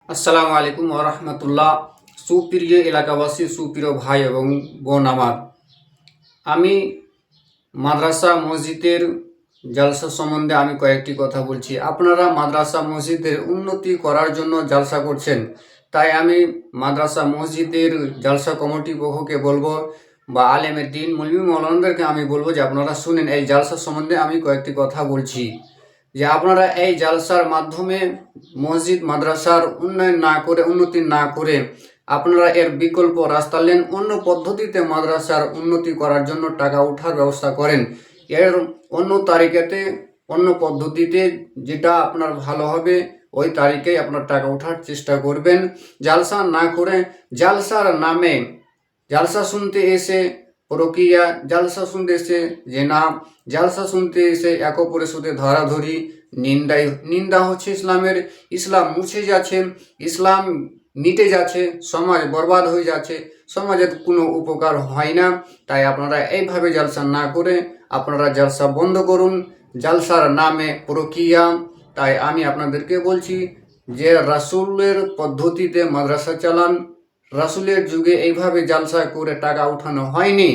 আসসালামু আলাইকুম ওরহমতুল্লাহ। সুপ্রিয় এলাকাবাসী, সুপ্রিয় ভাই এবং বোন আমার, আমি মাদ্রাসা মসজিদের জালসা সম্বন্ধে আমি কয়েকটি কথা বলছি। আপনারা মাদ্রাসা মসজিদের উন্নতি করার জন্য জালসা করছেন, তাই আমি মাদ্রাসা মসজিদের জালসা কমিটি পক্ষকে বলবো বা আলেমের দিন মৌলভী মৌলানাদেরকে আমি বলবো যে আপনারা শুনেন, এই জালসা সম্বন্ধে আমি কয়েকটি কথা বলছি। যে আপনারা এই জালসার মাধ্যমে মসজিদ মাদ্রাসার উন্নতি না করে আপনারা এর বিকল্প রাস্তা নেন, অন্য পদ্ধতিতে মাদ্রাসার উন্নতি করার জন্য টাকা উঠার ব্যবস্থা করেন। এর অন্য পদ্ধতিতে যেটা আপনার ভালো হবে ওই তারিখেই আপনার টাকা ওঠার চেষ্টা করবেন। জালসা না করে জালসার নামে জালসা শুনতে এসে প্রক্রিয়া, জালসা শুনতে এসে জেনা, জালসা শুনতে এসে এক অপরের সাথে ধরাধরি, নিন্দা হচ্ছে ইসলাম মুছে যাচ্ছে, ইসলাম মিটে যাচ্ছে, সমাজ বরবাদ হয়ে যাচ্ছে, সমাজের কোনো উপকার হয় না। তাই আপনারা এইভাবে জালসা না করে আপনারা জালসা বন্ধ করুন, জালসার নামে প্রক্রিয়া। তাই আমি আপনাদেরকে বলছি যে রাসূলের পদ্ধতিতে মাদ্রাসা চালান। রাসূলের যুগে এইভাবে জালসা করে টাকা উঠানো হয়নি।